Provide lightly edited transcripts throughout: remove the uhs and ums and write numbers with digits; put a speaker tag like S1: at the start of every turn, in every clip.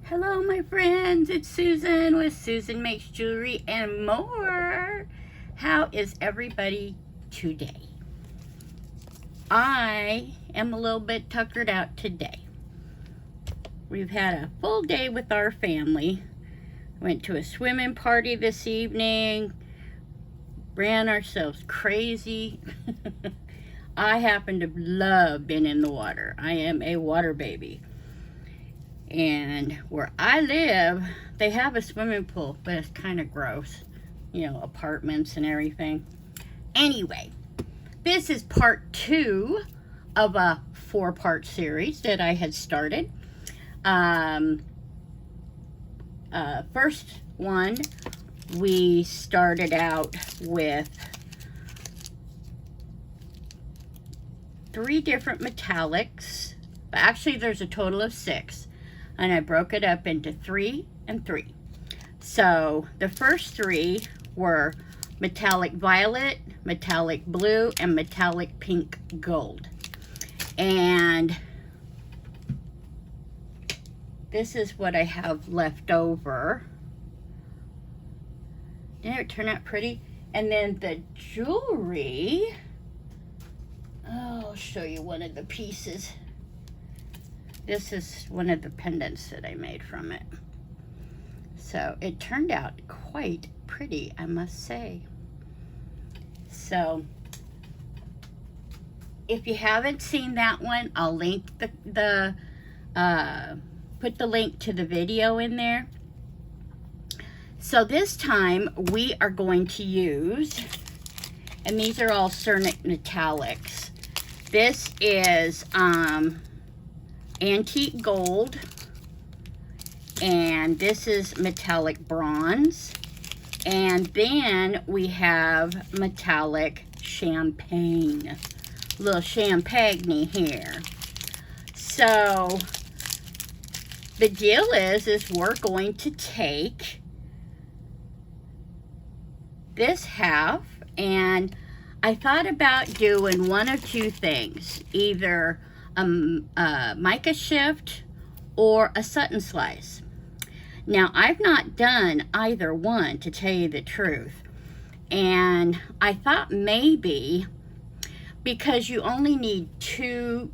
S1: Hello, my friends. It's Susan with Susan Makes Jewelry and More. How is everybody today? I am a little bit tuckered out today. We've had a full day with our family. Went to a swimming party this evening. Ran ourselves crazy. I happen to love being in the water. I am a water baby. And where I live, they have a swimming pool, but it's kind of gross. You know, apartments and everything. Anyway, this is part 2 of a 4-part series that I had started. First one, we started out with 3 different metallics. Actually, there's a total of 6. And I broke it up into 3 and 3. So the first 3 were metallic violet, metallic blue, and metallic pink gold. And this is what I have left over. Didn't it turn out pretty? And then the jewelry, I'll show you one of the pieces. This is one of the pendants that I made from it. So it turned out quite pretty, I must say. So if you haven't seen that one, I'll link put the link to the video in there. So this time we are going to use, and these are all Cernit metallics. This is antique gold, and this is metallic bronze, and then we have metallic champagne, little champagne here. So the deal is we're going to take this half, and I thought about doing one of 2 things, either a mica shift or a Sutton slice. Now, I've not done either one, to tell you the truth, and I thought maybe, because you only need 2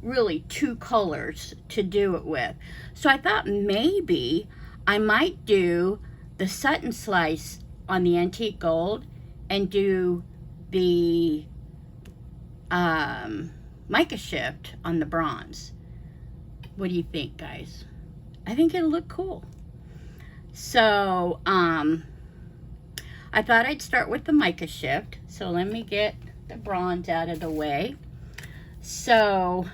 S1: colors to do it with, so I thought maybe I might do the Sutton slice on the antique gold and do the mica shift on the bronze. What do you think, guys? I think it'll look cool. So I thought I'd start with the mica shift. So let me get the bronze out of the way. So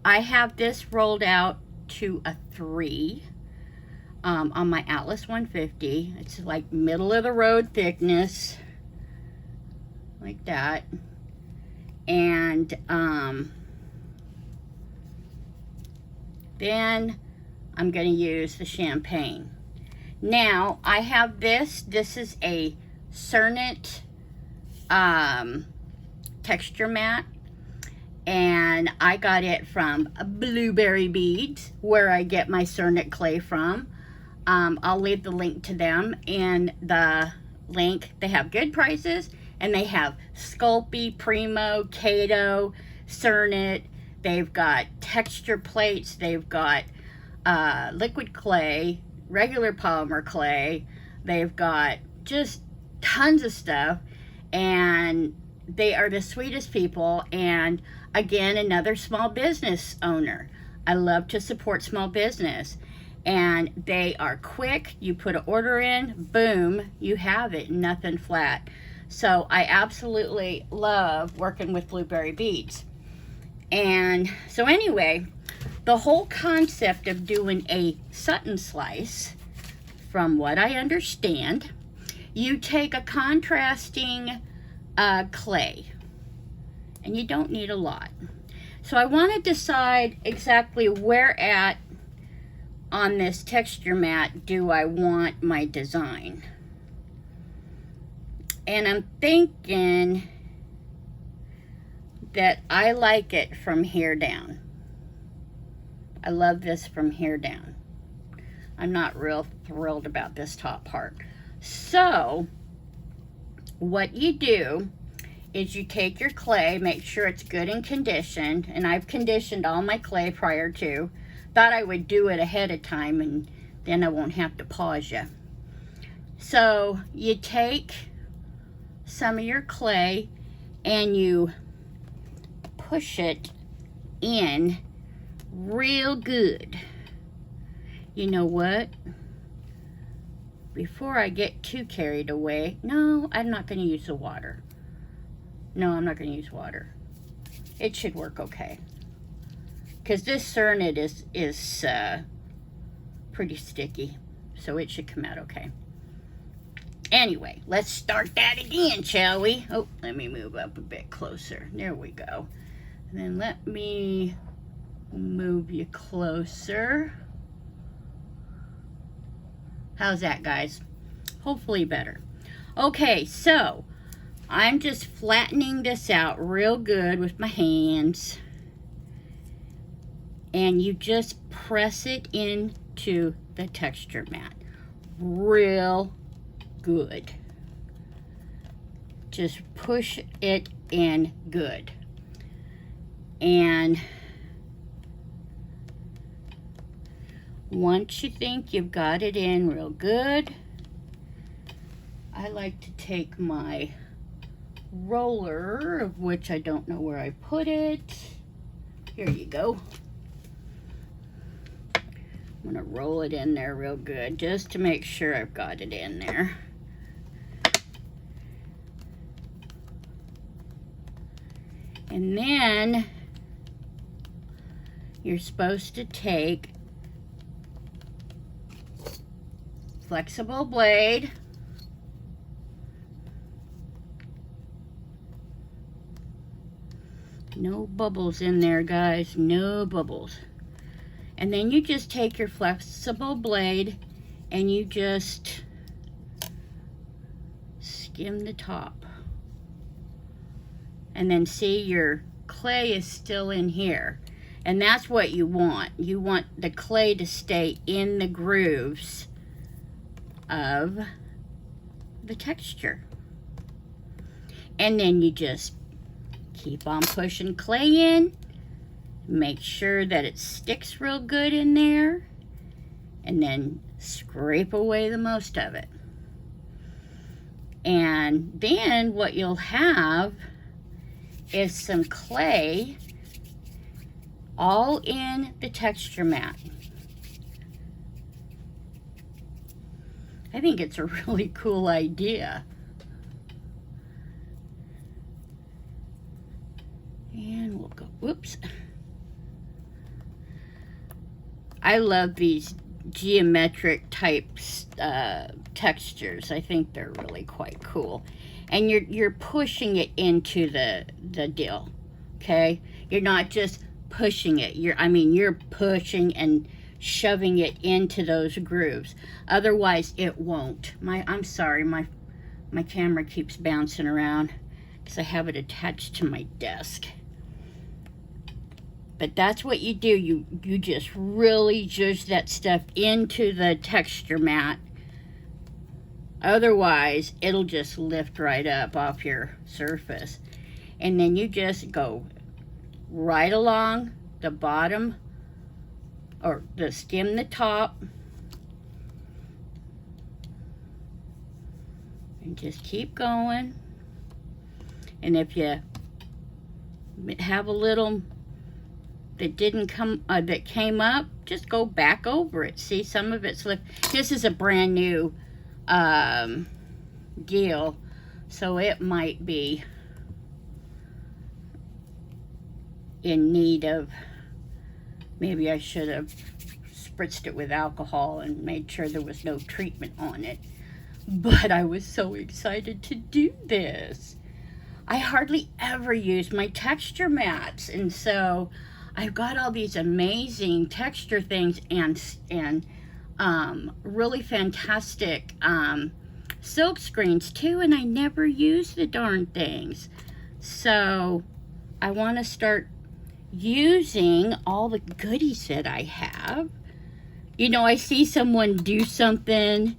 S1: I have this rolled out to a 3 on my Atlas 150. It's like middle of the road thickness, like that. And then I'm going to use the champagne. Now I have this is a Cernit texture mat, and I got it from Blueberry Beads, where I get my Cernit clay from. I'll leave the link to them in the link. They have good prices, and they have Sculpey, Primo, Kato, Cernit. They've got texture plates. They've got liquid clay, regular polymer clay. They've got just tons of stuff, and they are the sweetest people. And again, another small business owner. I love to support small business. And they are quick. You put an order in, boom, you have it, nothing flat. So I absolutely love working with Blueberry Beads. And so anyway, the whole concept of doing a Sutton slice, from what I understand, you take a contrasting clay, and you don't need a lot. So I want to decide exactly where at on this texture mat do I want my design. And I'm thinking that I like it from here down. I love this from here down. I'm not real thrilled about this top part. So what you do is you take your clay, make sure it's good and conditioned, and I've conditioned all my clay prior to. Thought I would do it ahead of time and then I won't have to pause you. So you take some of your clay and you push it in real good. You know what? Before I get too carried away, no, I'm not going to use the water. No, I'm not going to use water. It should work okay. Because this Cernit is pretty sticky, so it should come out okay. Anyway, let's start that again, shall we? Oh, let me move up a bit closer. There we go. And then let me move you closer. How's that, guys? Hopefully better. Okay, so I'm just flattening this out real good with my hands. And you just press it into the texture mat real good. Just push it in good. And once you think you've got it in real good, I like to take my roller, of which I don't know where I put it. Here you go. I'm going to roll it in there real good just to make sure I've got it in there. And then you're supposed to take flexible blade, no bubbles in there, guys, no bubbles. And then you just take your flexible blade and you just skim the top. And then see, your clay is still in here. And that's what you want. You want the clay to stay in the grooves of the texture. And then you just keep on pushing clay in. Make sure that it sticks real good in there, and then scrape away the most of it. And then what you'll have is some clay all in the texture mat. I think it's a really cool idea. And we'll go, whoops. I love these geometric type textures. I think they're really quite cool. And you're pushing it into the deal, okay? You're not just pushing it. You're pushing and shoving it into those grooves. Otherwise, it won't. I'm sorry, my camera keeps bouncing around because I have it attached to my desk. But that's what you do. You just really zhuzh that stuff into the texture mat. Otherwise, it'll just lift right up off your surface. And then you just go right along the bottom, or skim the top. And just keep going. And if you have a little that didn't come, that came up, just go back over it. See, some of it's left. This is a brand new deal, so it might be in need of, maybe I should have spritzed it with alcohol and made sure there was no treatment on it. But I was so excited to do this. I hardly ever use my texture mats, and so I've got all these amazing texture things and really fantastic silk screens too, and I never use the darn things. So I want to start using all the goodies that I have. You know, I see someone do something,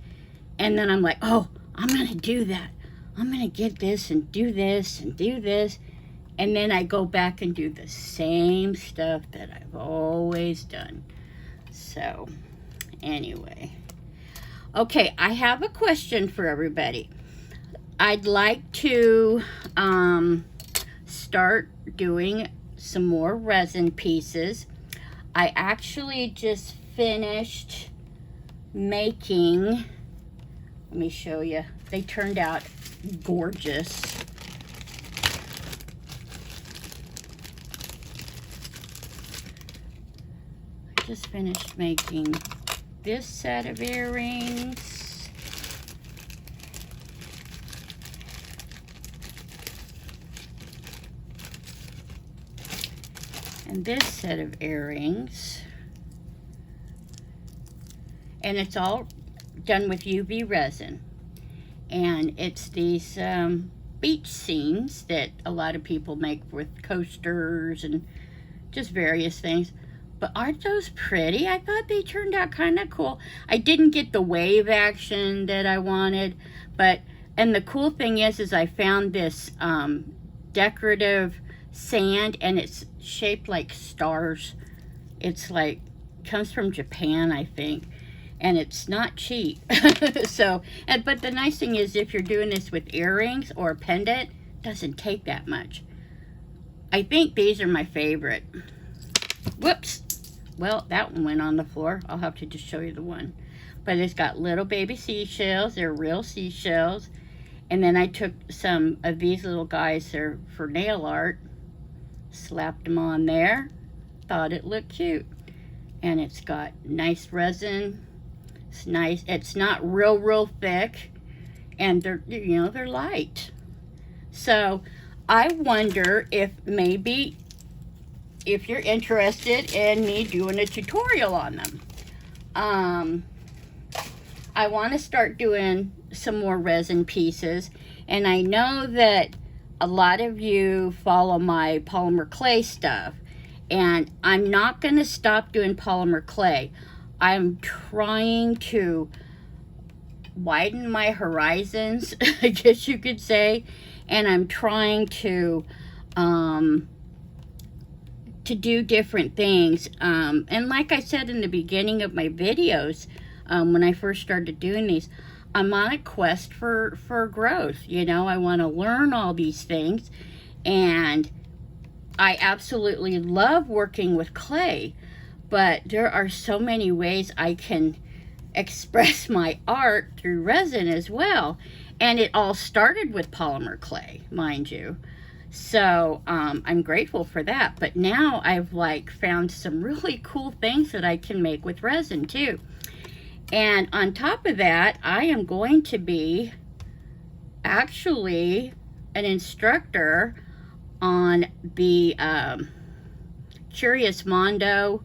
S1: and then I'm like, oh, I'm going to do that. I'm going to get this and do this and do this. And then I go back and do the same stuff that I've always done. So, anyway. Okay, I have a question for everybody. I'd like to start doing some more resin pieces. I actually just finished making, let me show you. They turned out gorgeous. I just finished making this set of earrings. And this set of earrings. And it's all done with UV resin. And it's these beach scenes that a lot of people make with coasters and just various things. But aren't those pretty? I thought they turned out kind of cool. I didn't get the wave action that I wanted, and the cool thing is I found this decorative sand, and it's shaped like stars. It's like, comes from Japan, I think, and it's not cheap. So, but the nice thing is if you're doing this with earrings or a pendant, it doesn't take that much. I think these are my favorite. Whoops. Well, that one went on the floor. I'll have to just show you the one. But it's got little baby seashells. They're real seashells. And then I took some of these little guys. They're for nail art. Slapped them on there. Thought it looked cute. And it's got nice resin. It's nice. It's not real thick. And they're, you know, they're light. So I wonder if maybe if you're interested in me doing a tutorial on them. I want to start doing some more resin pieces, and I know that a lot of you follow my polymer clay stuff, and I'm not going to stop doing polymer clay. I'm trying to widen my horizons, I guess you could say, and I'm trying to do different things. And like I said in the beginning of my videos, when I first started doing these, I'm on a quest for growth. You know, I want to learn all these things, and I absolutely love working with clay, but there are so many ways I can express my art through resin as well. And it all started with polymer clay, mind you. So I'm grateful for that. But now I've found some really cool things that I can make with resin too. And on top of that, I am going to be actually an instructor on the Curious Mondo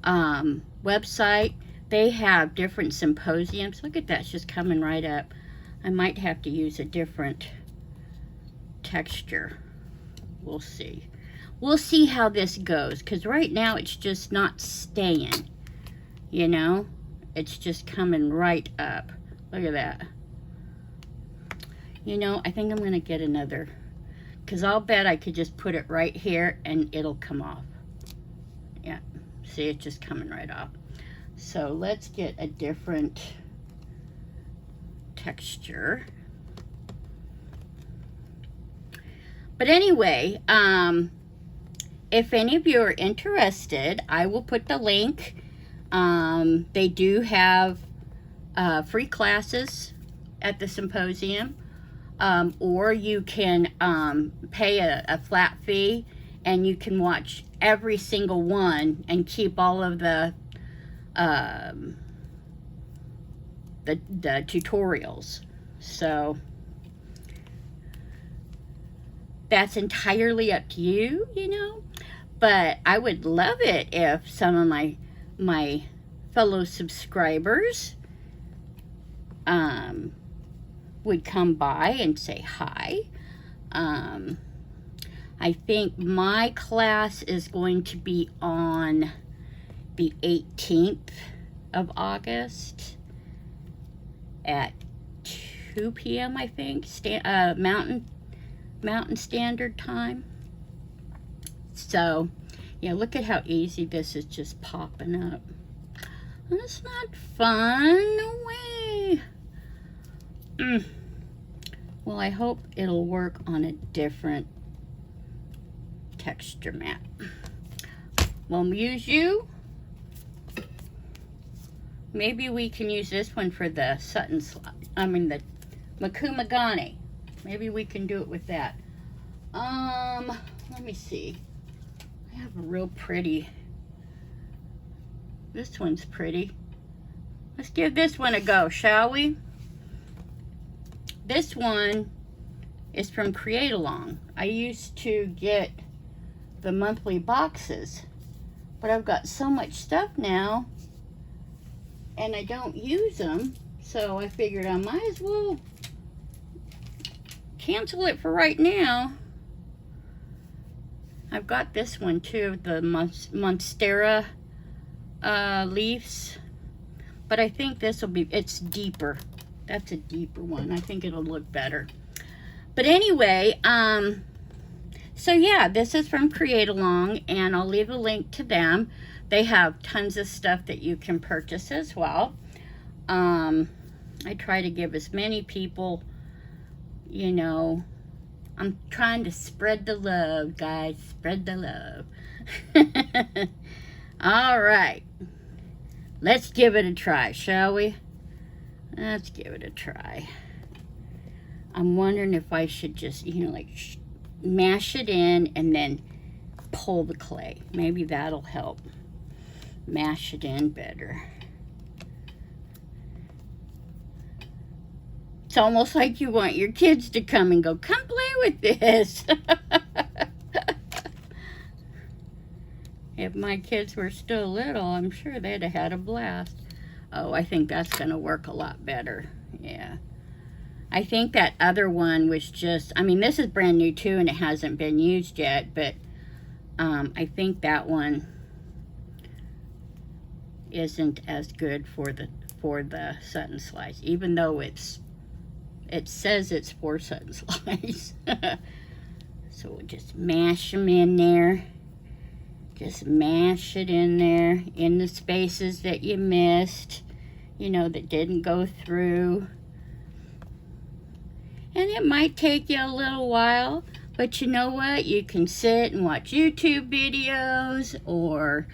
S1: website. They have different symposiums. Look at that, it's just coming right up. I might have to use a different texture. We'll see. We'll see how this goes, because right now it's just not staying. You know? It's just coming right up. Look at that. You know, I think I'm going to get another, because I'll bet I could just put it right here and it'll come off. Yeah. See, it's just coming right off. So let's get a different texture. But anyway, if any of you are interested, I will put the link. They do have free classes at the symposium, or you can pay a flat fee, and you can watch every single one and keep all of the tutorials. So that's entirely up to you, you know. But I would love it if some of my fellow subscribers would come by and say hi. I think my class is going to be on the 18th of August at 2 p.m. I think, Mountain Standard Time. So, yeah, look at how easy this is just popping up. That's not fun. No way. Well, I hope it'll work on a different texture mat. We'll use you. Maybe we can use this one for the Sutton slide. I mean the Makumagani. Maybe we can do it with that. Let me see. I have a real pretty. This one's pretty. Let's give this one a go, shall we? This one is from Create Along. I used to get the monthly boxes, but I've got so much stuff now and I don't use them, so I figured I might as well cancel it for right now. I've got this one too, the Monstera leaves, but I think this will be, it's deeper. That's a deeper one. I think it'll look better. But anyway, so yeah, this is from Create Along, and I'll leave a link to them. They have tons of stuff that you can purchase as well. I try to give as many people, you know, I'm trying to spread the love, guys. Spread the love. All right. Let's give it a try, shall we? Let's give it a try. I'm wondering if I should just, you know, like mash it in and then pull the clay. Maybe that'll help mash it in better. It's almost like you want your kids to come and go, come play with this. If my kids were still little, I'm sure they'd have had a blast. Oh, I think that's going to work a lot better. Yeah. I think that other one was just, I mean, this is brand new too, and it hasn't been used yet, but I think that one isn't as good for the Sutton slice, even though it says it's for Sutton slice. So we'll just mash them in there. Just mash it in there, in the spaces that you missed, you know, that didn't go through. And it might take you a little while, but you know what? You can sit and watch YouTube videos or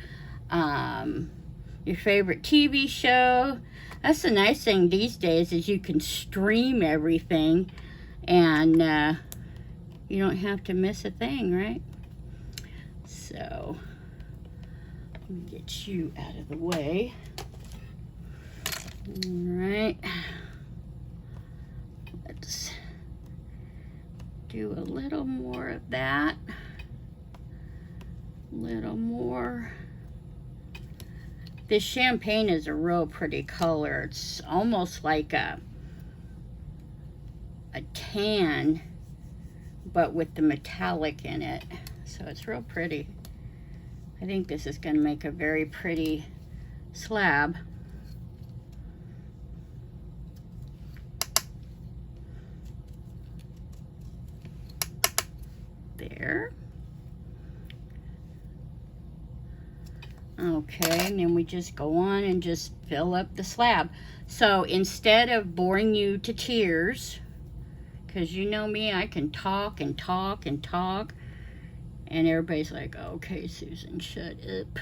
S1: your favorite TV show. That's the nice thing these days, is you can stream everything and you don't have to miss a thing, right? So, let me get you out of the way. All right. Let's do a little more of that. A little more. This champagne is a real pretty color. It's almost like a tan, but with the metallic in it. So it's real pretty. I think this is going to make a very pretty slab. There. Okay, and then we just go on and just fill up the slab. So instead of boring you to tears, because you know me, I can talk and talk and talk, and everybody's like, okay, Susan, shut up.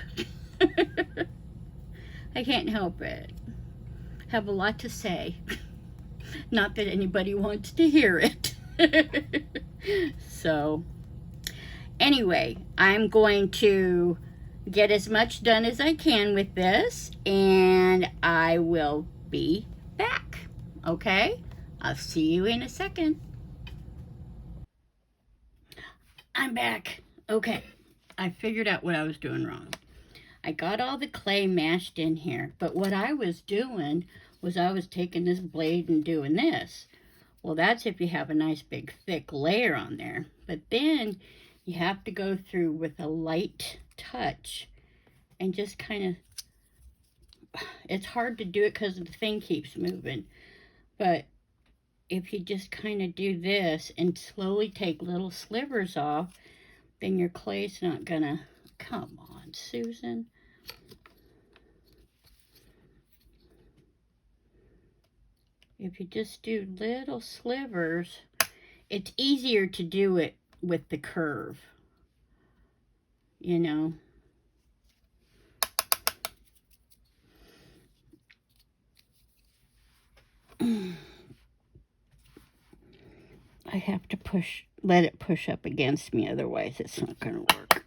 S1: I can't help it. Have a lot to say. Not that anybody wants to hear it. So, anyway, I'm going to get as much done as I can with this, and I will be back. Okay? I'll see you in a second. I'm back. Okay, I figured out what I was doing wrong. I got all the clay mashed in here, but what I was doing was I was taking this blade and doing this. Well, that's if you have a nice big thick layer on there. But then You have to go through with a light touch and just kind of, it's hard to do it because the thing keeps moving. But if you just kind of do this and slowly take little slivers off, then your clay's not gonna, come on, Susan. If you just do little slivers, it's easier to do it with the curve, you know. I have to let it push up against me, otherwise it's not going to work.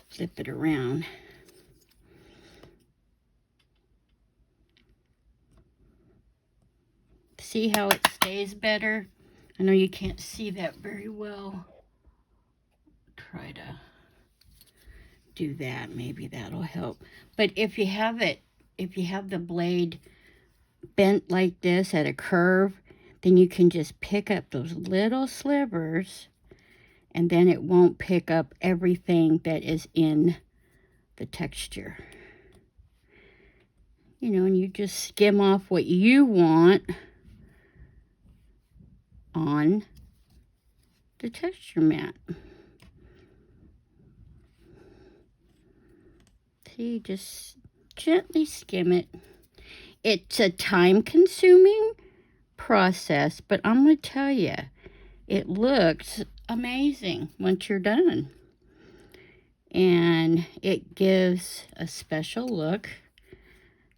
S1: Flip it around. See how it stays better? I know you can't see that very well. Try to do that. Maybe that'll help. But if you have the blade bent like this at a curve, then you can just pick up those little slivers, and then it won't pick up everything that is in the texture. You know, and you just skim off what you want on the texture mat. See, just gently skim it. It's a time-consuming process, but I'm going to tell you, it looks amazing once you're done. And it gives a special look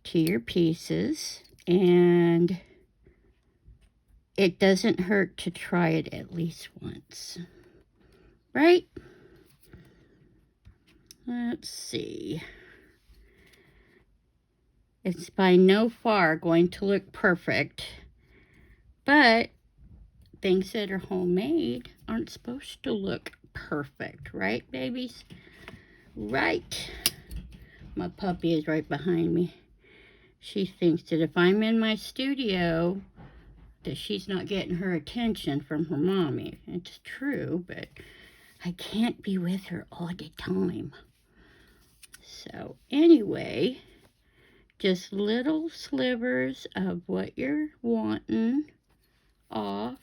S1: to your pieces, and it doesn't hurt to try it at least once, right? Let's see. It's by no far going to look perfect, but things that are homemade aren't supposed to look perfect, right, babies? Right. My puppy is right behind me. She thinks that if I'm in my studio, that she's not getting her attention from her mommy. It's true, but I can't be with her all the time. So anyway, just little slivers of what you're wanting off.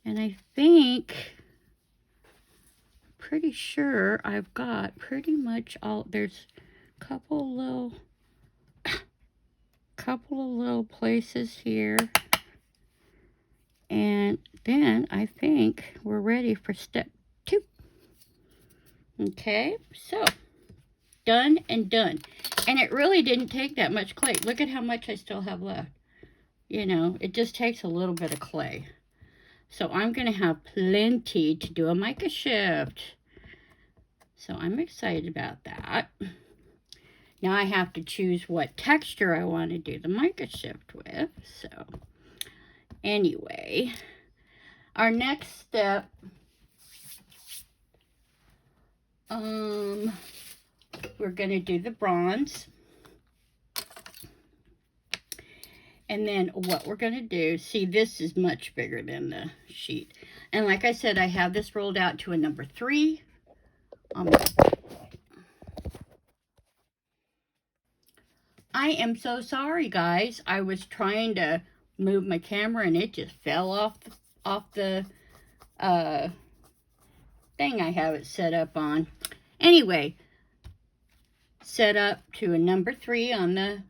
S1: And I think, pretty sure I've got pretty much all, there's a couple of little places here. And then I think we're ready for step 2. Okay, so done and done. And it really didn't take that much clay. Look at how much I still have left. You know, it just takes a little bit of clay. So I'm going to have plenty to do a mica shift. So I'm excited about that. Now I have to choose what texture I want to do the mica shift with. So anyway, our next step, we're going to do the bronze. And then what we're going to do, see, this is much bigger than the sheet. And like I said, I have this rolled out to a number 3. I am so sorry, guys. I was trying to move my camera and it just fell off the thing I have it set up on. Anyway, set up to a number 3 on the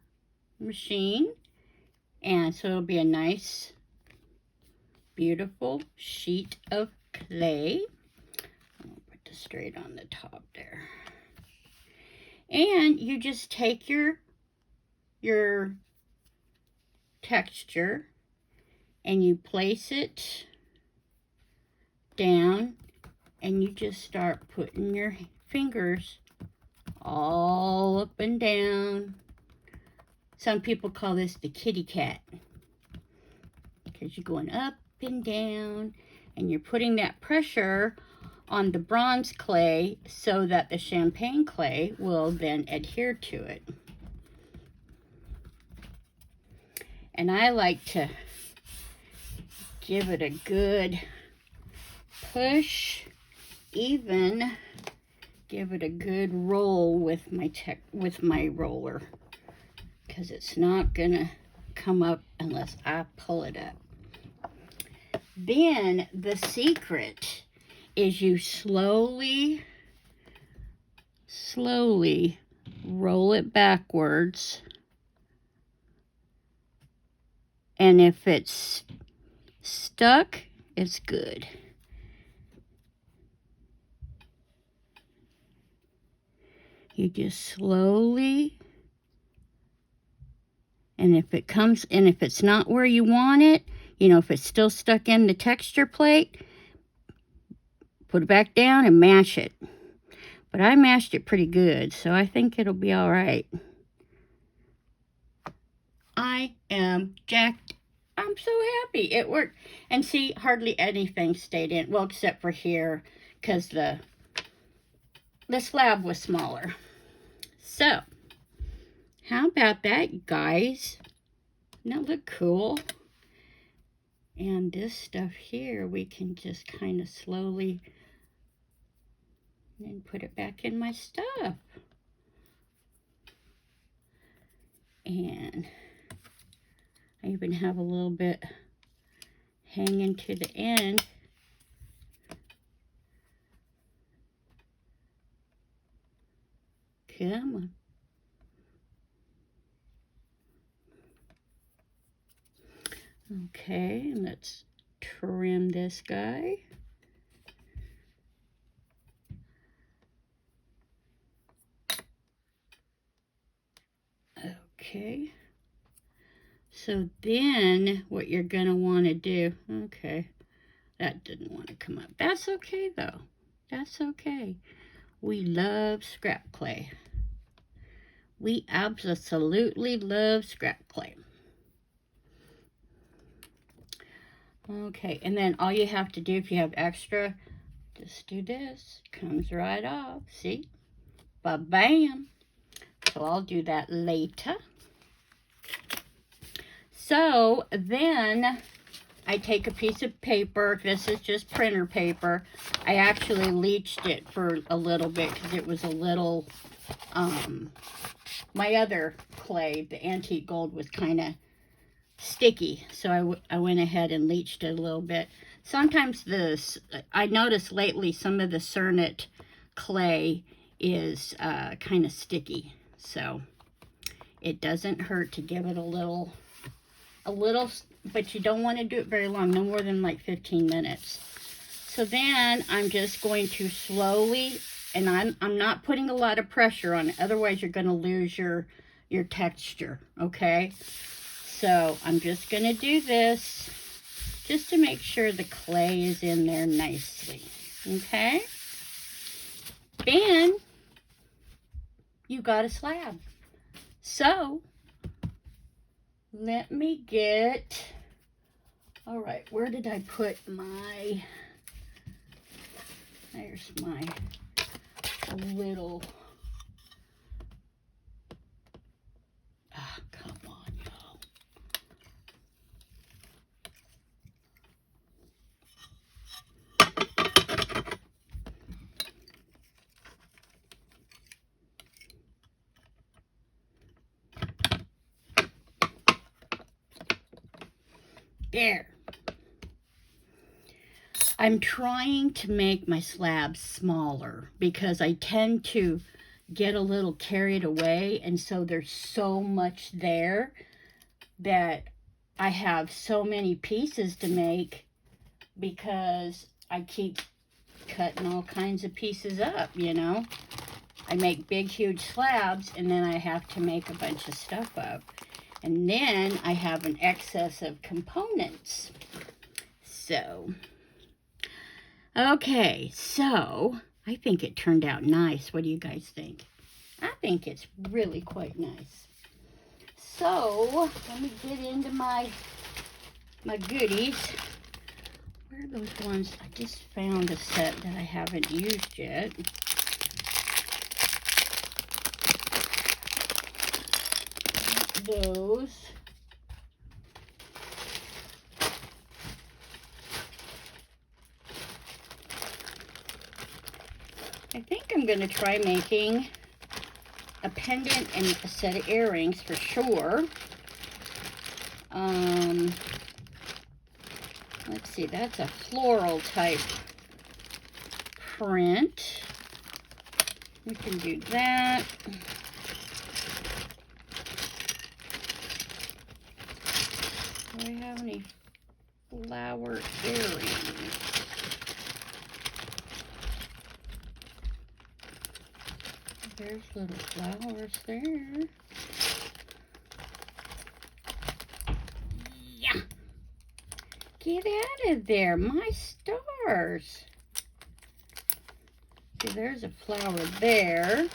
S1: machine. And so it'll be a nice, beautiful sheet of clay. I'll put this straight on the top there. And you just take your texture and you place it down, and you just start putting your fingers all up and down. Some people call this the kitty cat. because you're going up and down, and you're putting that pressure on the bronze clay so that the champagne clay will then adhere to it. And I like to give it a good push, even give it a good roll with my roller, because it's not gonna come up unless I pull it up. Then the secret is you slowly roll it backwards, and if it's stuck, it's good. You just slowly, and if it's not where you want it, you know, if it's still stuck in the texture plate, put it back down and mash it. But I mashed it pretty good, so I think it'll be all right. I am jacked. I'm so happy it worked. And see, hardly anything stayed in, well, except for here, because the slab was smaller. So, how about that, guys? Doesn't that look cool? And this stuff here, we can just kind of slowly and put it back in my stuff. And I even have a little bit hanging to the end. Come on. Okay, let's trim this guy. Okay. So then what you're going to want to do, okay, that didn't want to come up. That's okay though. That's okay. We love scrap clay. We absolutely love scrap clay. Okay, and then all you have to do if you have extra, just do this. Comes right off. See? Ba-bam. So I'll do that later. So then I take a piece of paper. This is just printer paper. I actually leached it for a little bit because it was a little, my other clay, the antique gold, was kind of sticky. So I went ahead and leached it a little bit. Sometimes I noticed lately some of the Cernit clay is kind of sticky. So it doesn't hurt to give it a little, but you don't want to do it very long, no more than like 15 minutes. So then I'm just going to slowly, and I'm not putting a lot of pressure on it, otherwise you're going to lose your texture, okay? So I'm just going to do this just to make sure the clay is in there nicely, okay? Then you got a slab. So let me get, all right, where did I put my, there's my little, come on, y'all. There. I'm trying to make my slabs smaller because I tend to get a little carried away, and so there's so much there that I have so many pieces to make because I keep cutting all kinds of pieces up, you know. I make big, huge slabs, and then I have to make a bunch of stuff up. And then I have an excess of components. So, okay, so I think it turned out nice. What do you guys think? I think it's really quite nice. So, let me get into my my goodies. Where are those ones? I just found a set that I haven't used yet. Those. I think I'm going to try making a pendant and a set of earrings for sure. Let's see, that's a floral type print. We can do that. Do I have any flower earrings? There's little flowers there. Yeah. Get out of there, my stars. See, there's a flower there.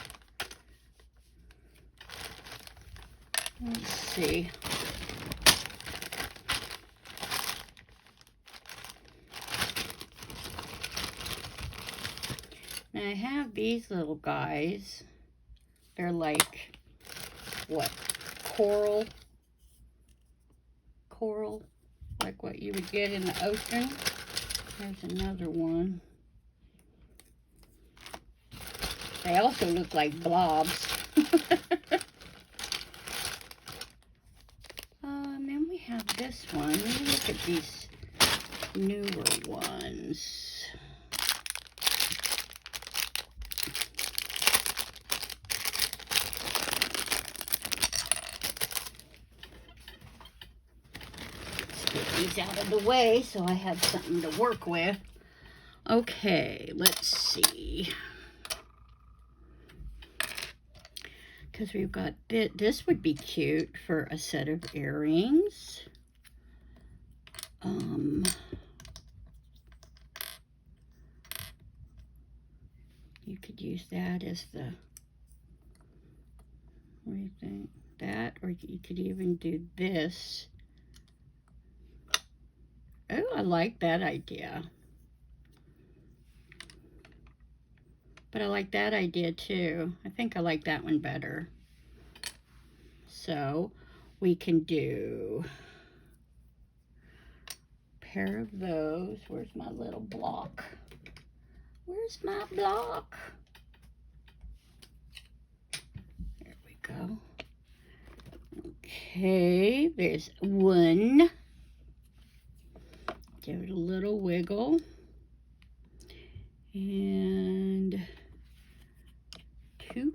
S1: Let's see. Now I have these little guys. They're like, what, coral, like what you would get in the ocean. There's another one. They also look like blobs. Then we have this one. Let me look at these newer ones. These out of the way so I have something to work with. Okay, let's see. Because we've got this would be cute for a set of earrings. You could use that as the, what do you think? That, or you could even do this. Oh, I like that idea. But I like that idea too. I think I like that one better. So we can do a pair of those. Where's my little block? Where's my block? There we go. Okay, there's one. Give it a little wiggle. And two.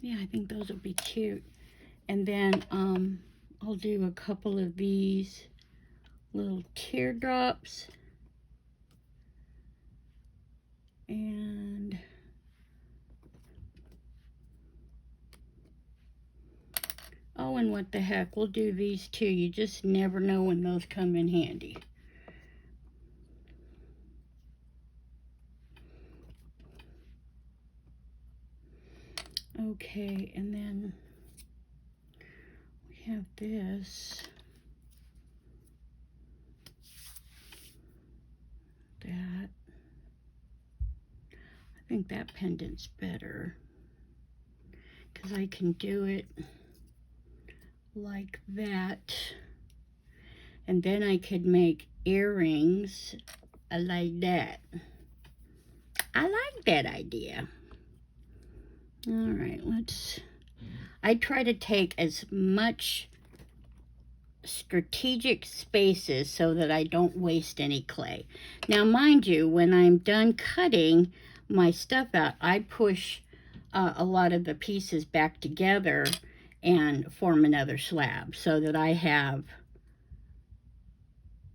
S1: Yeah, I think those will be cute. And then I'll do a couple of these little teardrops. And oh, and what the heck, we'll do these too. You just never know when those come in handy. Okay, and then we have this. That. I think that pendant's better because I can do it like that. And then I could make earrings like that. I like that idea. All right, I try to take as much strategic spaces so that I don't waste any clay. Now, mind you, when I'm done cutting my stuff out, I push a lot of the pieces back together and form another slab so that I have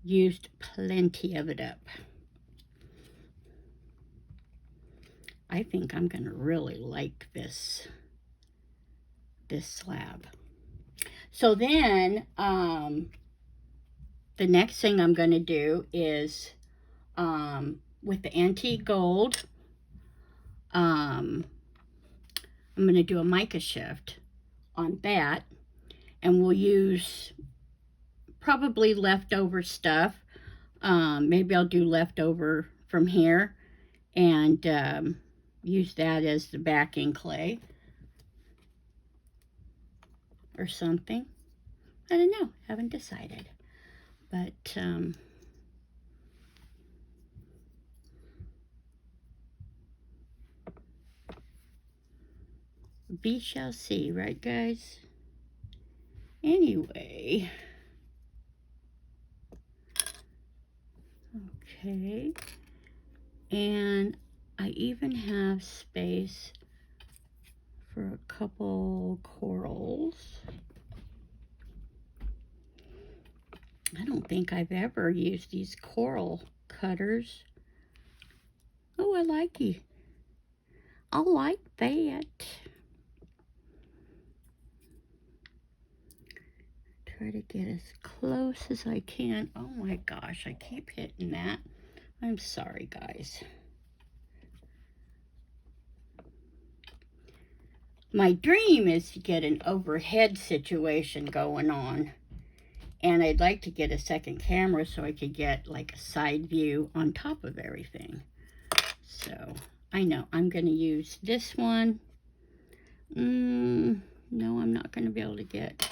S1: used plenty of it up. I think I'm going to really like this slab. So then, the next thing I'm going to do is, with the antique gold, I'm I'm going to do a mica shift on that, and we'll use probably leftover stuff. Maybe I'll do leftover from here and use that as the backing clay or something. I don't know, haven't decided, but we shall see, right guys? Anyway, okay, and I even have space for a couple corals. I don't think I've ever used these coral cutters. Oh, I like it. I like that. Try to get as close as I can. Oh my gosh, I keep hitting that. I'm sorry, guys. My dream is to get an overhead situation going on. And I'd like to get a second camera so I could get like a side view on top of everything. So I know I'm going to use this one. No, I'm not going to be able to get,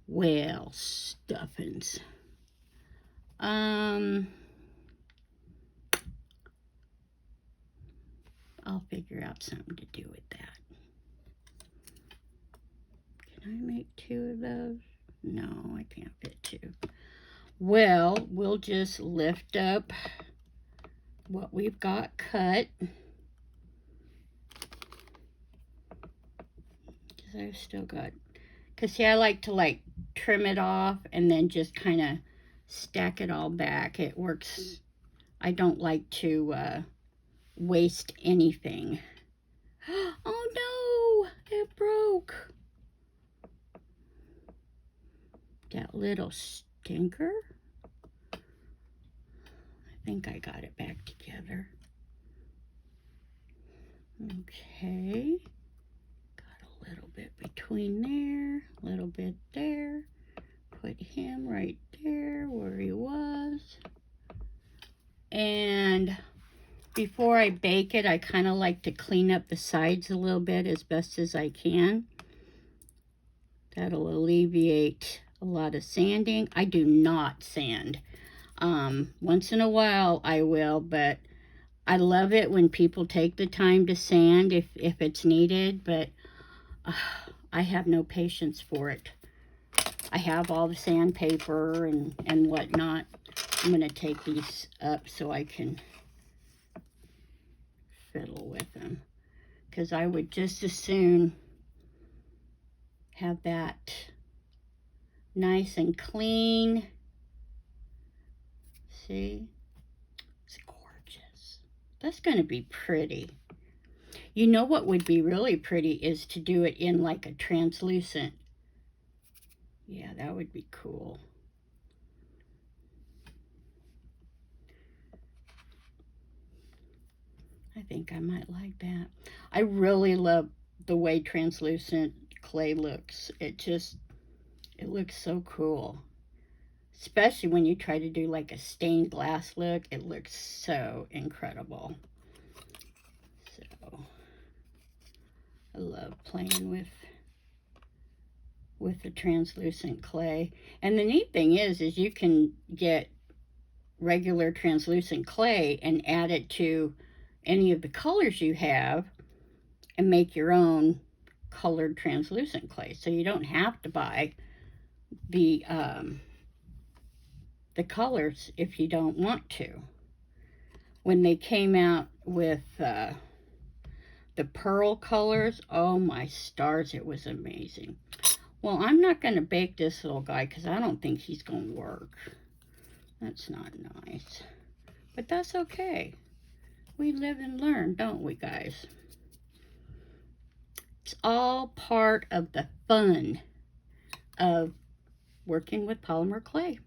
S1: well, stuffings. I'll figure out something to do with that. Can I make 2 of those? No, I can't fit 2. Well, we'll just lift up what we've got cut. Because I've still got, because see, I like to like trim it off and then just kind of stack it all back. It works. I don't like to waste anything. Oh no, it broke. That little stinker. I think I got it back together. Okay. Got a little bit between there, a little bit there. Put him right there where he was. And before I bake it, I kind of like to clean up the sides a little bit as best as I can. That'll alleviate a lot of sanding. I do not sand. Once in a while I will, but I love it when people take the time to sand if it's needed, but I have no patience for it. I have all the sandpaper and whatnot. I'm going to take these up so I can fiddle with them, because I would just as soon have that nice and clean. See? It's gorgeous. That's going to be pretty. You know what would be really pretty is to do it in like a translucent. Yeah, that would be cool. I think I might like that. I really love the way translucent clay looks. It looks so cool. Especially when you try to do like a stained glass look, it looks so incredible. So, I love playing with the translucent clay. And the neat thing is you can get regular translucent clay and add it to any of the colors you have and make your own colored translucent clay. So you don't have to buy the colors if you don't want to. When they came out with the pearl colors, oh my stars, it was amazing. Well, I'm not going to bake this little guy because I don't think he's going to work. That's not nice. But that's okay. We live and learn, don't we, guys? It's all part of the fun of working with polymer clay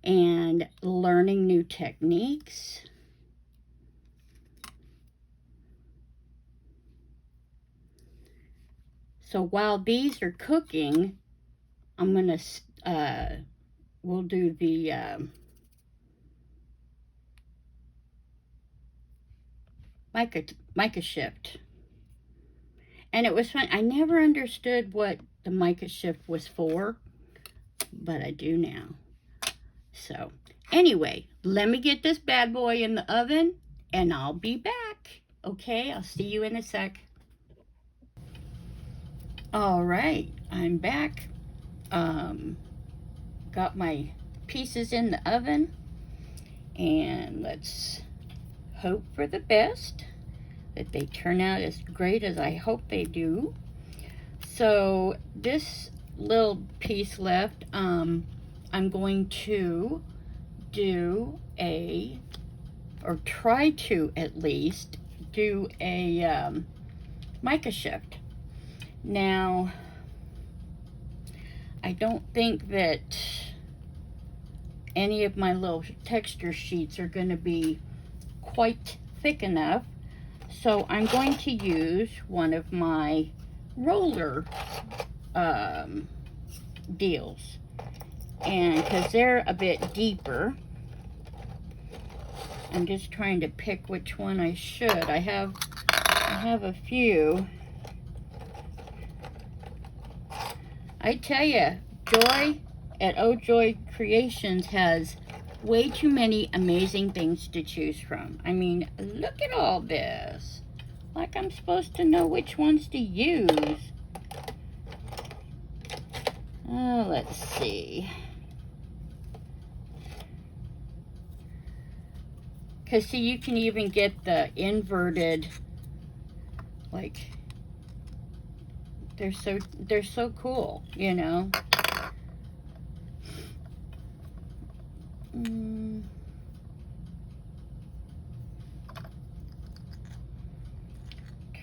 S1: and learning new techniques. So while these are cooking, I'm gonna we'll do the mica shift. And it was fun. I never understood what the mica shift was for, but I do now. So anyway, let me get this bad boy in the oven and I'll be back. Okay, I'll see you in a sec. All right, I'm back. Got my pieces in the oven, and let's hope for the best, that they turn out as great as I hope they do. So this little piece left, I'm going to do or try to at least do a mica shift. Now, I don't think that any of my little texture sheets are going to be quite thick enough, so I'm going to use one of my roller deals, and because they're a bit deeper, I'm just trying to pick which one I should. I have a few. I tell you, Joy at Oh Joy Creations has way too many amazing things to choose from. I mean, look at all this. Like I'm supposed to know which ones to use. Oh, let's see. Because see, you can even get the inverted, like, they're so cool, you know.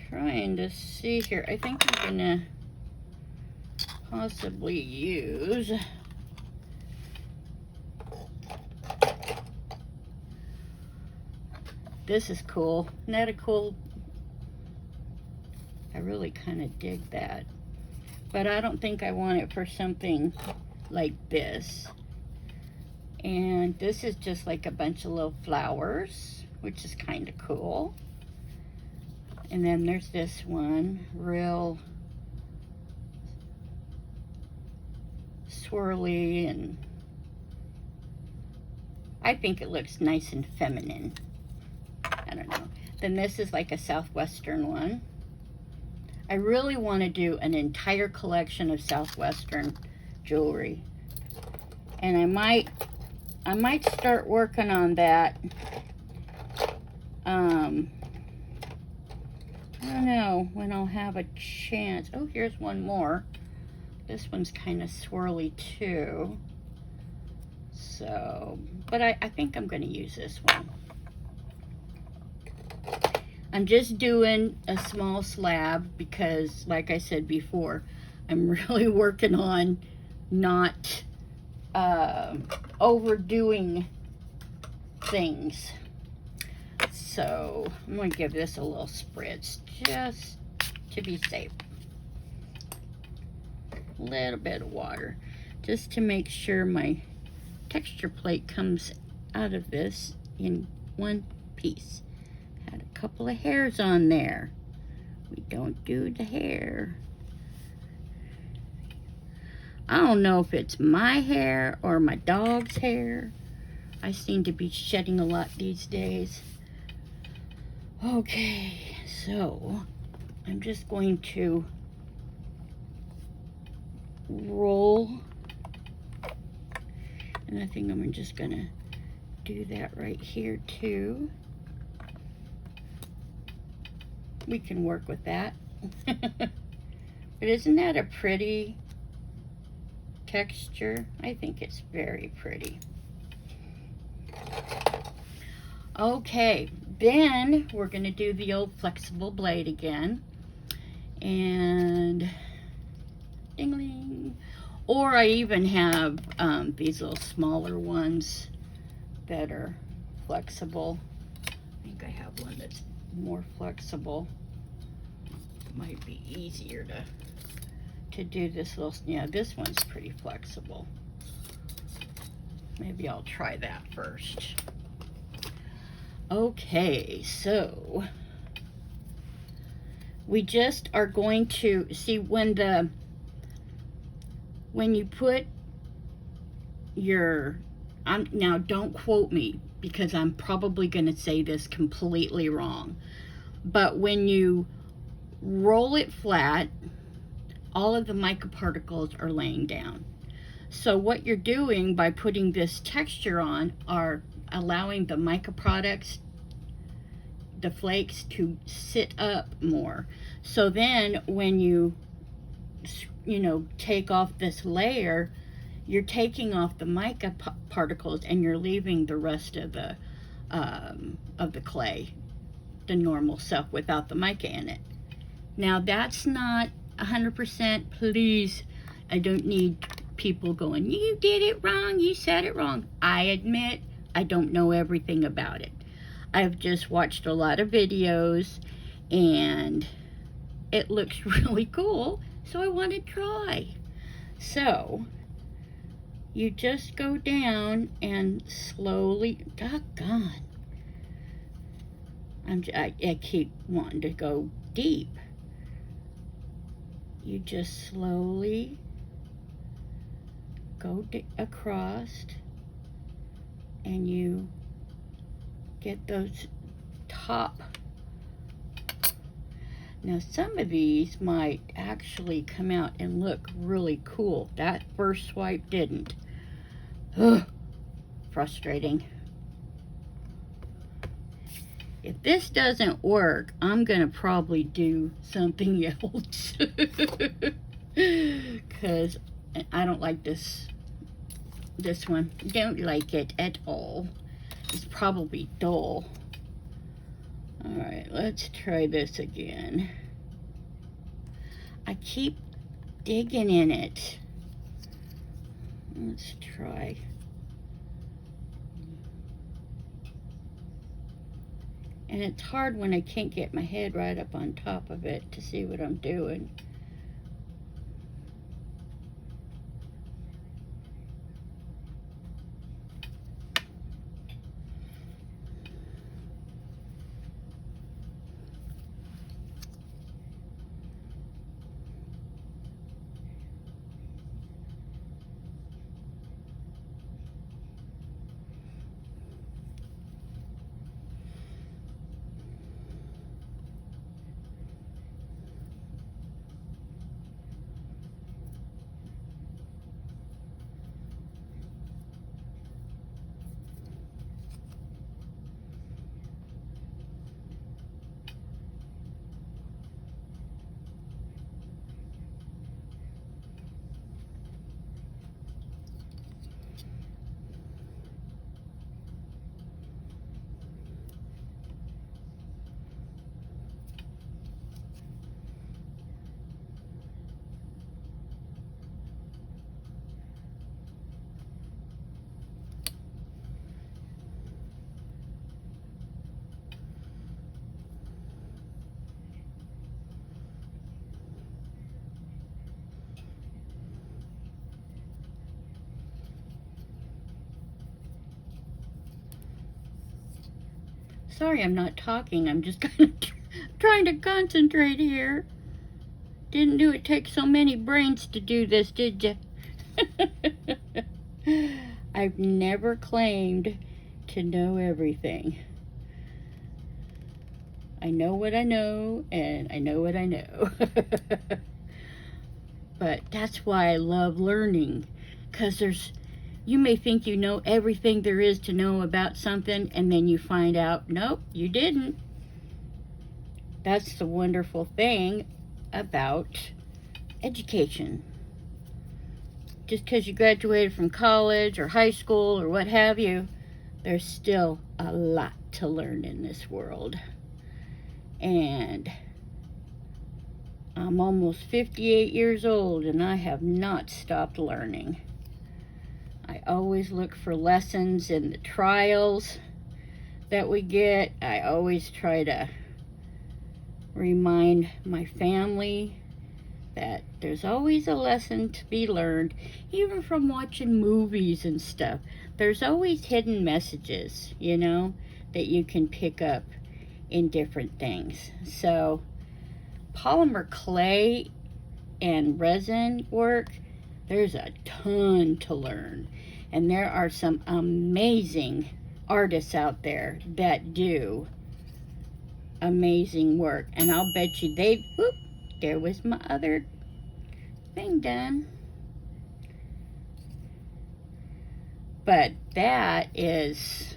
S1: Trying to see here. I think I'm gonna possibly use this. Is cool. Isn't that a cool? I really kind of dig that, but I don't think I want it for something like this. And this is just like a bunch of little flowers, which is kind of cool. And then there's this one, real swirly, and I think it looks nice and feminine. I don't know. Then this is like a southwestern one. I really want to do an entire collection of southwestern jewelry, and I might start working on that. I don't know when I'll have a chance. Oh, here's one more. This one's kind of swirly too. So, but I think I'm going to use this one. I'm just doing a small slab because, like I said before, I'm really working on not overdoing things. So I'm going to give this a little spritz just to be safe. A little bit of water just to make sure my texture plate comes out of this in one piece. Had a couple of hairs on there. We don't do the hair. I don't know if it's my hair or my dog's hair. I seem to be shedding a lot these days. Okay, so I'm just going to roll, and I think I'm just gonna do that right here too. We can work with that. But isn't that a pretty texture? I think it's very pretty. Okay, then we're going to do the old flexible blade again. And ding-ling. Or I even have these little smaller ones that are flexible. I think I have one that's more flexible. might be easier to do this little, yeah, this one's pretty flexible. Maybe I'll try that first. Okay, so we just are going to see when you put your, now don't quote me because I'm probably going to say this completely wrong, but when you roll it flat, all of the microparticles are laying down. So what you're doing by putting this texture on are allowing the microproducts, the flakes, to sit up more. So then when you take off this layer, you're taking off the mica particles and you're leaving the rest of the clay, the normal stuff without the mica in it. Now that's not 100%, please. I don't need people going, you did it wrong, you said it wrong. I admit I don't know everything about it. I've just watched a lot of videos and it looks really cool, so I want to try. So you just go down and slowly, doggone, I keep wanting to go deep. You just slowly go across and you get those top. Now some of these might actually come out and look really cool. That first swipe didn't. Ugh, frustrating. If this doesn't work, I'm gonna probably do something else because I don't like this one. Don't like it at all. It's probably dull. All right, let's try this again. I keep digging in it. Let's try. And it's hard when I can't get my head right up on top of it to see what I'm doing. Sorry I'm not talking, I'm just kind of trying to concentrate here. Didn't do it take so many brains to do this, did you? I've never claimed to know everything. I know what I know, and I know what I know. But that's why I love learning, because you may think you know everything there is to know about something, and then you find out, nope, you didn't. That's the wonderful thing about education. Just because you graduated from college or high school or what have you, there's still a lot to learn in this world. And I'm almost 58 years old, and I have not stopped learning. I always look for lessons in the trials that we get. I always try to remind my family that there's always a lesson to be learned, even from watching movies and stuff. There's always hidden messages, you know, that you can pick up in different things. So polymer clay and resin work, there's a ton to learn. And there are some amazing artists out there that do amazing work. And I'll bet you whoop, there was my other thing done. But that is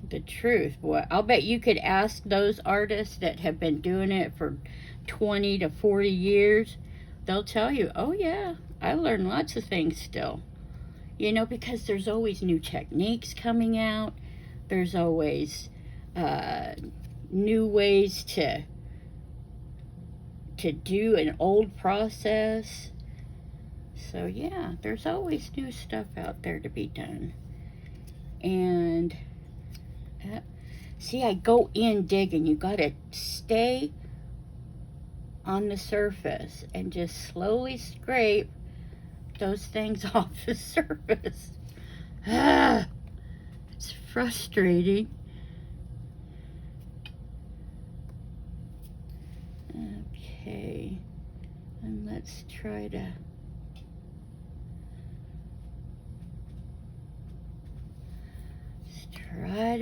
S1: the truth. Boy, I'll bet you could ask those artists that have been doing it for 20 to 40 years. They'll tell you, oh yeah, I learned lots of things still. You know, because there's always new techniques coming out. There's always new ways to do an old process. So yeah, there's always new stuff out there to be done. And see, I go in digging. You gotta stay on the surface and just slowly scrape those things off the surface. It's frustrating. Okay, and let's try to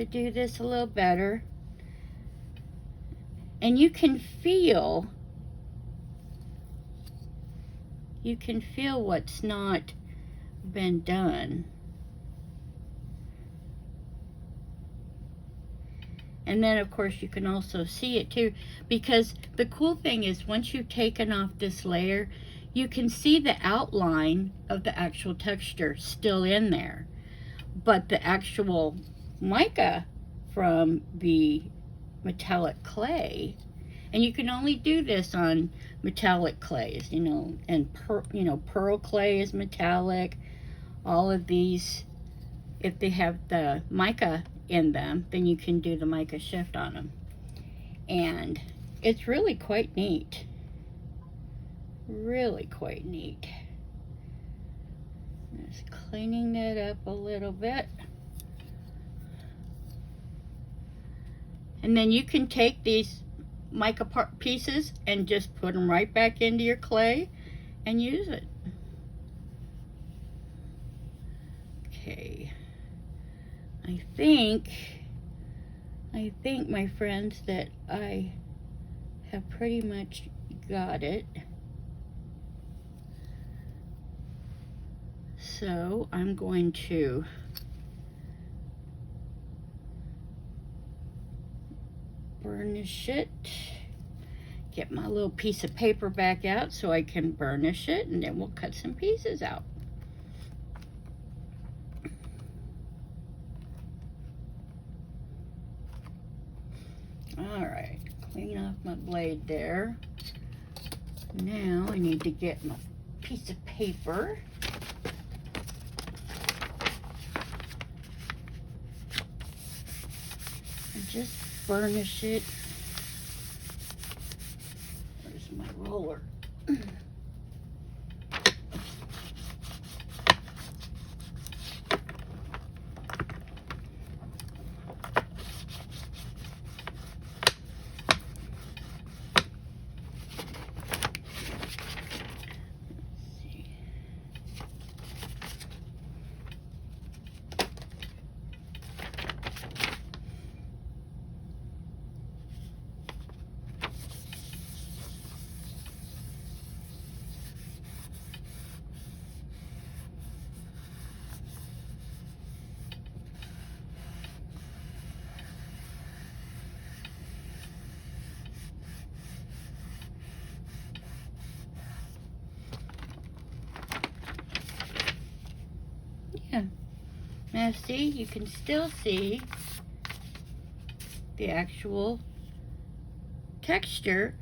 S1: do this a little better. And you can feel what's not been done. And then of course you can also see it too, because the cool thing is once you've taken off this layer, you can see the outline of the actual texture still in there. But the actual mica from the metallic clay, and you can only do this on metallic clays, you know, and pearl clay is metallic. All of these, if they have the mica in them, then you can do the mica shift on them, and it's really quite neat. Really quite neat. Just cleaning that up a little bit. And then you can take these mica pieces and just put them right back into your clay and use it. Okay. I think, my friends, that I have pretty much got it. So I'm going to burnish it. Get my little piece of paper back out so I can burnish it, and then we'll cut some pieces out. Alright, clean off my blade there. Now I need to get my piece of paper. And just burnish it. Where's my roller? Yeah. Now see, you can still see the actual texture,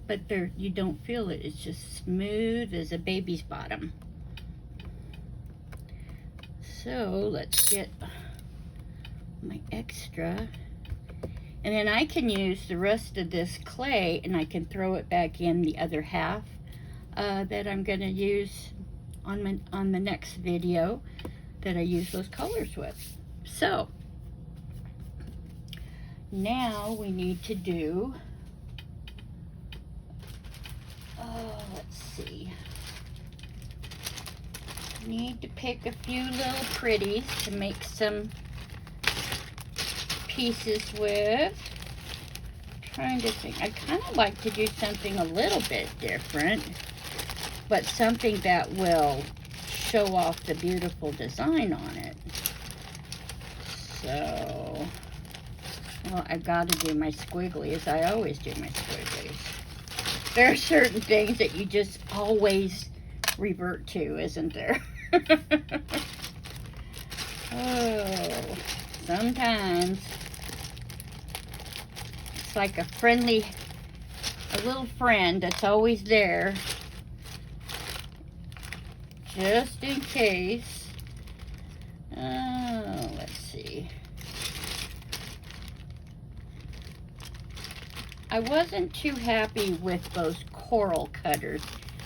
S1: but there you don't feel it. It's just smooth as a baby's bottom. So let's get my extra, And then I can use the rest of this clay and I can throw it back in the other half that I'm going to use on the next video that I use those colors with. So now we need to do, let's see, need to pick a few little pretties to make some pieces with. Trying to think, I kind of like to do something a little bit different, but something that will show off the beautiful design on it. So, well, I've got to do my squigglies. I always do my squigglies. There are certain things that you just always revert to, isn't there? Oh, sometimes it's like a little friend that's always there, just in case. Oh, let's see. I wasn't too happy with those coral cutters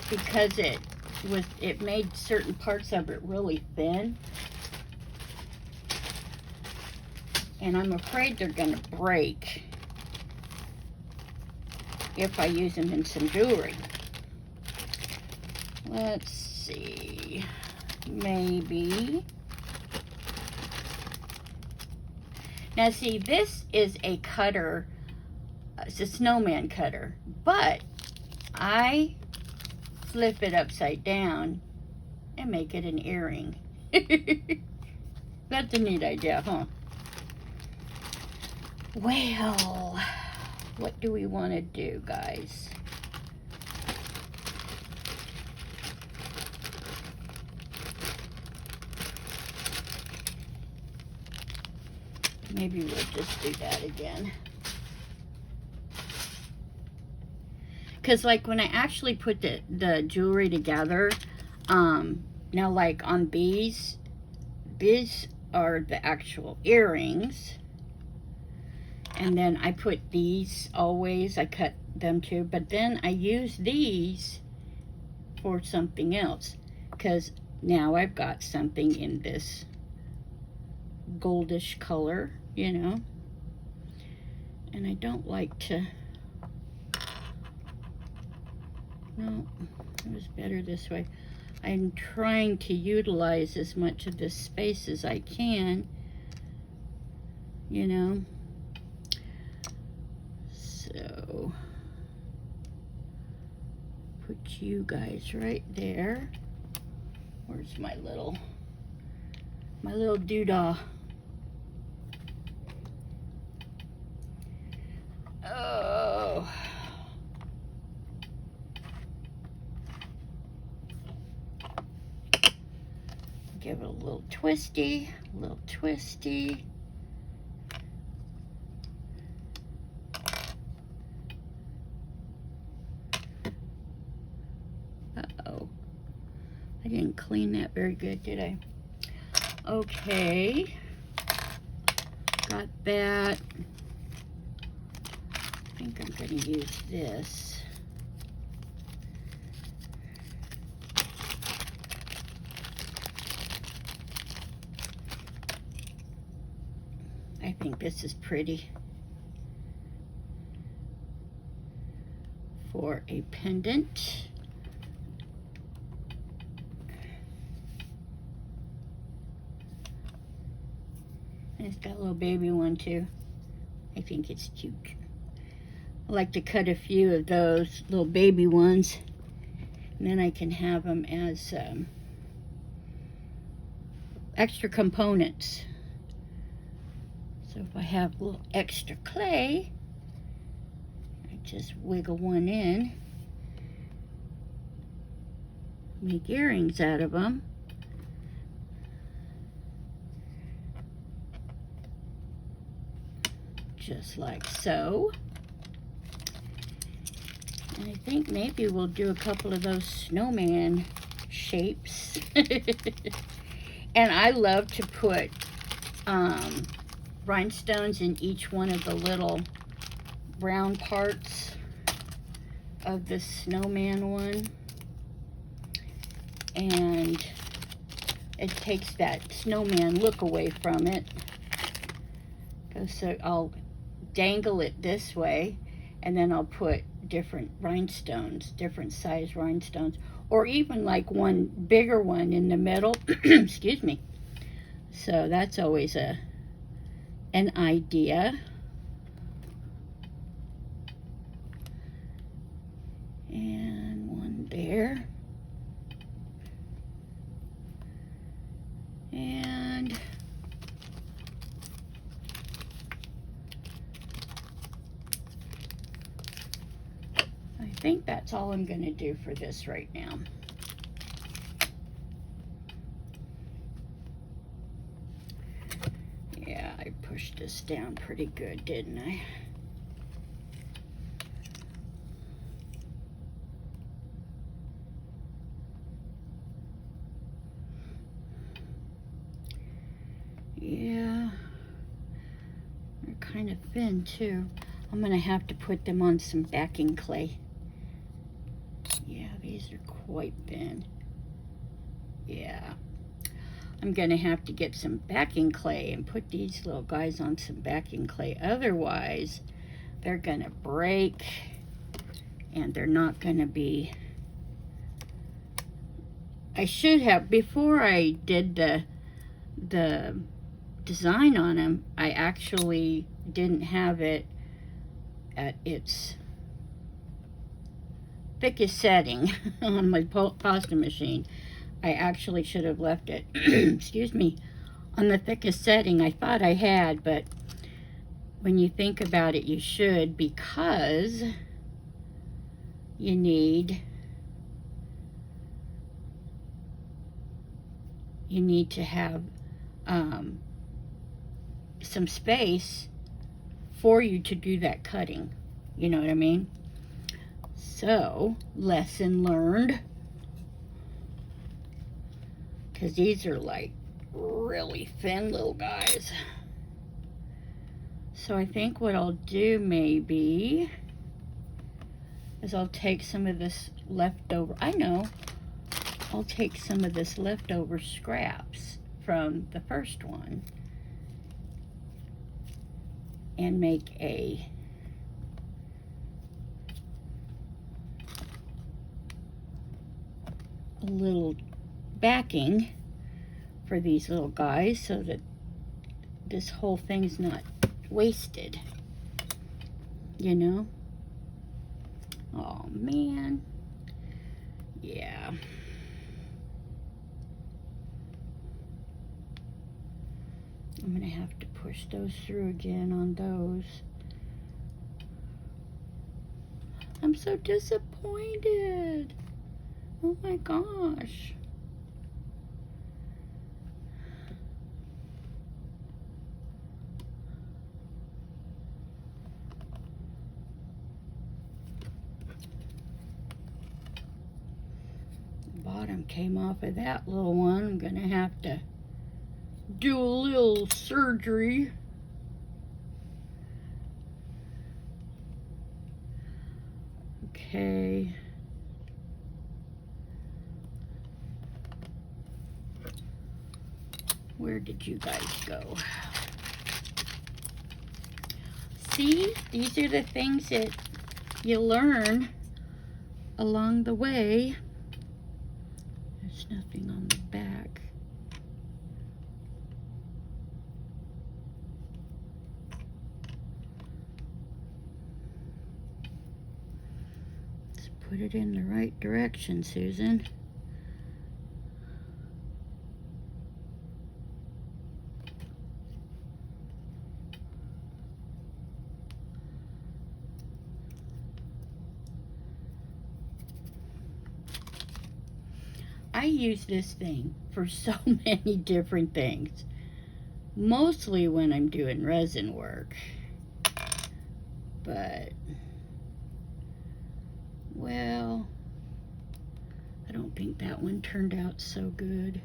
S1: because it made certain parts of it really thin. And I'm afraid they're gonna break if I use them in some jewelry. Let's see, maybe. Now see, this is a cutter, it's a snowman cutter, but I flip it upside down and make it an earring. That's a neat idea, huh? Well, what do we want to do, guys? Maybe we'll just do that again. Because like when I actually put the jewelry together, now like on these are the actual earrings. And then I put these always, I cut them too, but then I use these for something else. Because now I've got something in this goldish color, you know. And I don't like to, no, it was better this way. I'm trying to utilize as much of this space as I can, you know. So, put you guys right there. Where's my little doodah? Oh. Give it a little twisty, Uh-oh. I didn't clean that very good, did I? Okay. Got that. I think I'm going to use this. I think this is pretty for a pendant. And it's got a little baby one too. I think it's cute. I like to cut a few of those little baby ones, and then I can have them as extra components. So if I have a little extra clay, I just wiggle one in, make earrings out of them. Just like so. And I think maybe we'll do a couple of those snowman shapes. And I love to put rhinestones in each one of the little brown parts of the snowman one, and it takes that snowman look away from it. So I'll dangle it this way, and then I'll put different rhinestones, different size rhinestones, or even like one bigger one in the middle. Excuse me. So that's always an idea. And one there. And I think that's all I'm going to do for this right now. Yeah, I pushed this down pretty good, didn't I? Yeah, they're kind of thin too. I'm going to have to put them on some backing clay. Yeah, these are quite thin. Yeah. I'm going to have to get some backing clay and put these little guys on some backing clay. Otherwise, they're going to break and they're not going to be... I should have, before I did the design on them, I actually didn't have it at its thickest setting on my pasta machine. I actually should have left it, excuse me, on the thickest setting. I thought I had, but when you think about it, you should, because you need to have some space for you to do that cutting. You know what I mean? So, lesson learned. Because these are like really thin little guys. So I think what I'll do maybe is I'll take some of this leftover, I'll take some of this leftover scraps from the first one and make a little backing for these little guys so that this whole thing's not wasted, you know? Oh man, yeah. I'm gonna have to push those through again on those. I'm so disappointed. Oh my gosh. The bottom came off of that little one. I'm gonna have to do a little surgery. Okay. Where did you guys go? See, these are the things that you learn along the way. There's nothing on the back. Let's put it in the right direction, Susan. I use this thing for so many different things. Mostly when I'm doing resin work. But, well, I don't think that one turned out so good.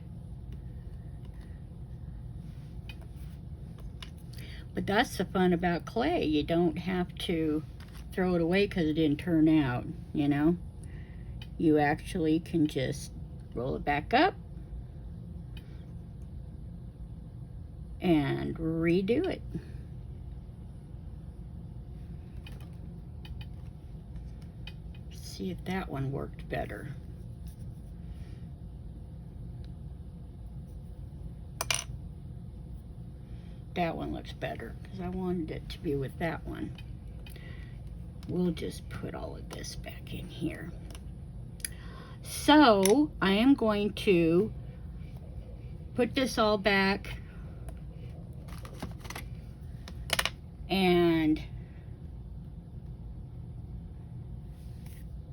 S1: But that's the fun about clay. You don't have to throw it away because it didn't turn out, you know. You actually can just roll it back up and redo it. See if that one worked better. That one looks better because I wanted it to be with that one. We'll just put all of this back in here. So I am going to put this all back and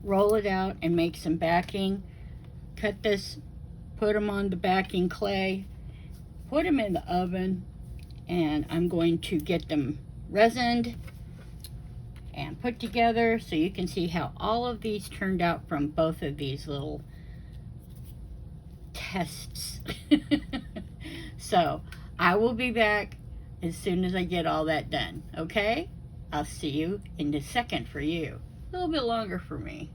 S1: roll it out and make some backing. Cut this, put them on the backing clay, put them in the oven, and I'm going to get them resined and put together so you can see how all of these turned out from both of these little tests. So I will be back as soon as I get all that done, okay? I'll see you in a second for you. A little bit longer for me.